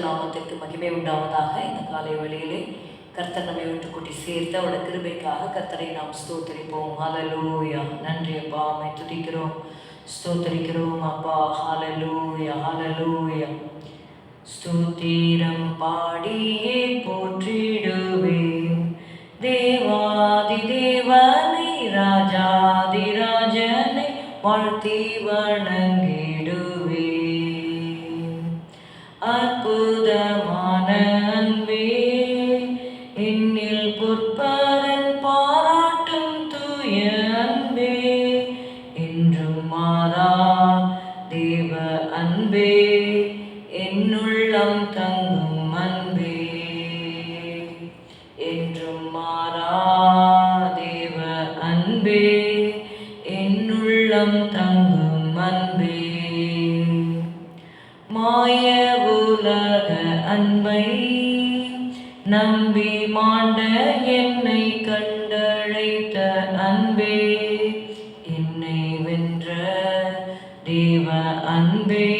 நாமத்திற்கு மகிமை உண்டாவதாக. இந்த காலை வேளையிலே கர்த்தர் நம்மை விட்டு கூட்டி சேர்த்து அவருடைய கிருபைக்காக கர்த்தரை நாம் ஸ்தோத்தரிப்போம். ஹல்லேலூயா. நன்றி அப்பா, உம்மை துதிக்கிறோம், ஸ்தோத்தரிக்கிறோம் அப்பா. ஹல்லேலூயா, ஹல்லேலூயா. ஸ்தோத்திரம் பாடியே போற்றிடுவேன் தேவாதி தேவனை, ராஜாதி ராஜனை வாழ்த்தி வணங்கிடுவேன். அற்புதமான அன்பே, என்னில் பொற்பரன் பாராட்டும் தூய அன்பே, என்றும் மாறா தேவ அன்பே, என்னுள்ளம் தங்கும் அன்பே, என்றும் மாறா தேவ அன்பே, என்னுள்ளம் தங்கும் அன்பே. மாய உலக அன்பை நம்பி மாண்ட என்னை கண்டழைத்த அன்பே, என்னை வென்ற தேவ அன்பே,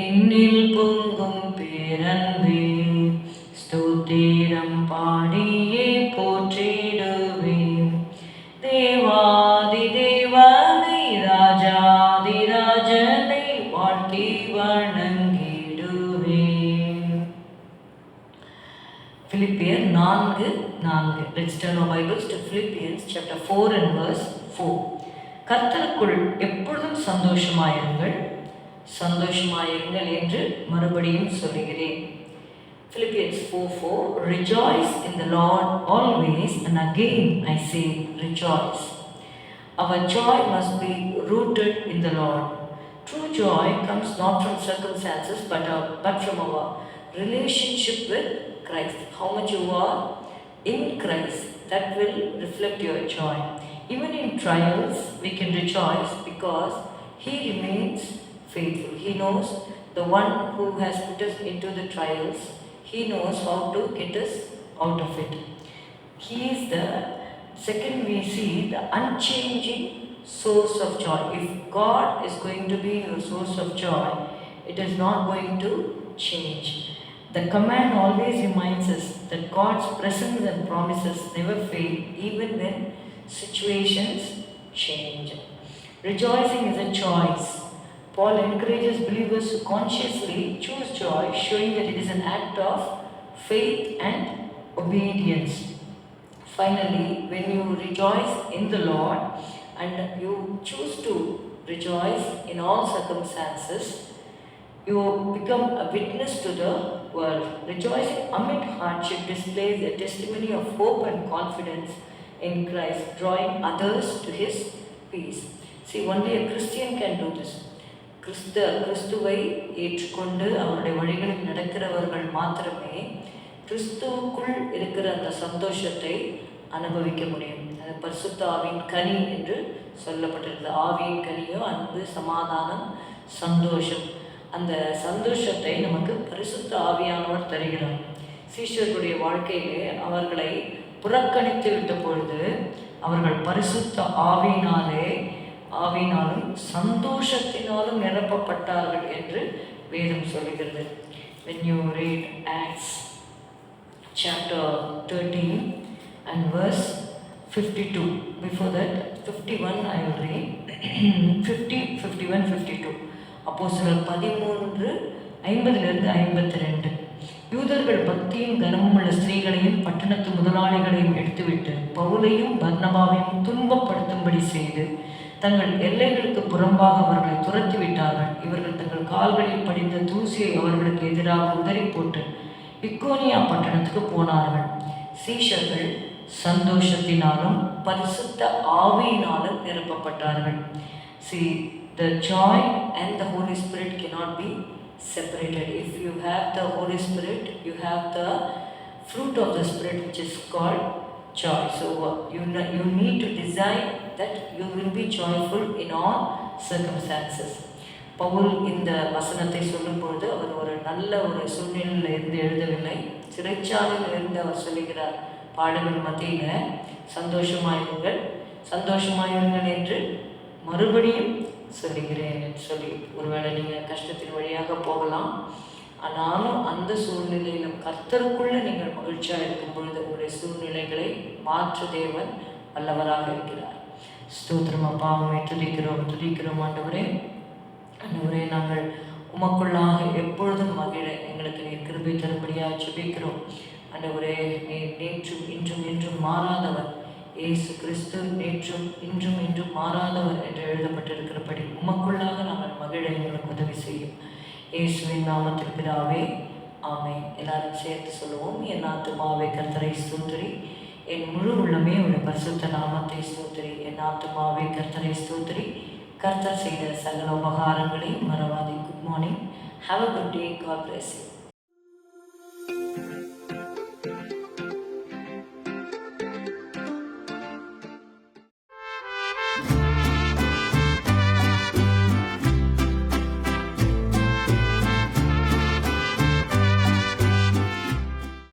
என்னில் பொங்கும் பேரன்பே, ஸ்தோத்திரம் பாடியே போற்றிடுவேன் தேவாதி தேவனை, ராஜாதி ராஜனை வாழ்த்தி வணங்கிடுவேன். Philippians 4:4. Let's turn our Bibles to Philippians chapter 4 and verse 4. கர்த்தருக்குள் எப்பொழுதும் சந்தோஷமாயிருங்கள், சந்தோஷமாயிருங்கள் என்று மறுபடியும் சொல்லுகிறேன். Philippians 4:4. Rejoice in the Lord always, and again I say rejoice. Our joy must be rooted in the Lord. True joy comes not from circumstances but from our relationship with Christ. How much you are in Christ, that will reflect your joy. Even in trials we can rejoice because He remains faithful. He knows the one who has put us into the trials. He knows how to get us out of it. He is the second, we see the unchanging source of joy. If God is going to be your source of joy, it is not going to change. The command always reminds us that God's presence and promises never fail, even when situations change. Rejoicing is a choice. Paul encourages believers to consciously choose joy, showing that it is an act of faith and obedience. Finally, when you rejoice in the Lord and you choose to rejoice in all circumstances, you become a witness to the world. Rejoicing amid hardship displays a testimony of hope and confidence in Christ, drawing others to His peace. See, only a Christian can do this. கிறிஸ்துவை ஏற்றுக்கொண்டு அவருடைய வழிகளில் நடக்கிறவர்கள் மாத்திரமே கிறிஸ்துவுக்குள் இருக்கிற அந்த சந்தோஷத்தை அனுபவிக்க முடியும். அது பரிசுத்த ஆவியின் கனி என்று சொல்லப்பட்டிருக்கிறது. ஆவியின் கனியோ அன்பு, சமாதானம், சந்தோஷம். அந்த சந்தோஷத்தை நமக்கு பரிசுத்த ஆவியானவர் தருகிறார். சீஷர்களுடைய வாழ்க்கையிலே அவர்களை புறக்கணித்து விட்ட பொழுது அவர்கள் பரிசுத்த ஆவியினாலும் சந்தோஷத்தினாலும் நிரப்பப்பட்டார்கள் என்று வேதம் சொல்கிறது. When you read Acts chapter 13 and verse 52, before that 51 I will read 50, 51, 52. அப்போஸ்தலர் 13:50-52. யூதர்கள் பக்தியும் கனமும் உள்ள ஸ்திரீகளையும் பட்டணத்து முதலாளிகளையும் எடுத்துவிட்டு பவுலையும் பர்னபாவையும் துன்பப்படுத்தும்படி செய்து தங்கள் எல்லைகளுக்கு புறம்பாக அவர்களை துரத்திவிட்டார்கள். இவர்கள் தங்கள் கால்களில் படிந்த தூசியை அவர்களுக்கு எதிராக உதறி போட்டு இக்கோனியா பட்டணத்துக்கு போனார்கள். சீஷர்கள் சந்தோஷத்தினாலும் பரிசுத்த ஆவியினாலும் நிரப்பப்பட்டார்கள். See, the joy and the Holy Spirit cannot be separated. If you have the Holy Spirit, you have the fruit of the Spirit, which is called joy. So you need to decide that you will be joyful in all circumstances. Pavul இந்த வசனத்தை சொல்லும் பொழுது அவர் ஒரு நல்ல ஒரு சூழ்நிலையில் இருந்து எழுதவில்லை. சிறைச்சாலையில் இருந்து அவர் சொல்லுகிறார், பாடுகள் மத்தியில் சந்தோஷமாயிருங்கள் என்று மறுபடியும் சொல்லுகிறேன் சொல்லி. ஒருவேளை நீங்கள் கஷ்டத்தின் வழியாக போகலாம், ஆனாலும் அந்த சூழ்நிலையிலும் கர்த்தருக்குள்ள நீங்கள் மகிழ்ச்சியாக இருக்கும் பொழுது உங்களுடைய சூழ்நிலைகளை மாற்று தேவன் வல்லவராக இருக்கிறார். ஸ்தோத்திரம் அப்பா, உம்மை துதிக்கிறோம் ஆண்டவரே. ஆண்டவரே, நாங்கள் உமக்குள்ளாக எப்பொழுதும் மகிழ எங்களுக்கு நீர் கிருபை தரும்படியாக ஜெபிக்கிறோம். ஆண்டவரே, நீர் நேற்றும் இன்றும் என்றும் மாறாதவர். இயேசு கிறிஸ்து நேற்றும் இன்றும் என்றும் மாறாதவர் என்று எழுதப்பட்டிருக்கிறபடி உமக்குள்ளாக நாங்கள் மகிழ எங்களுக்கு உதவி செய்யும். இயேசுவின் நாமத்தில் பிதாவே, ஆமென். எல்லாரும் சேர்த்து சொல்லுவோம். என் ஆத்துமாவே கர்த்தரை ஸ்தோத்திரி, என் முழு உள்ளமே உடைய பரிசுத்த நாமத்தை ஸ்தோத்திரி. என் ஆத்துமாவே கர்த்தரை ஸ்தோத்திரி, கர்த்தர் செய்த சகல உபகாரங்களையும் மறவாதே. Good morning. Have a good day. God bless you.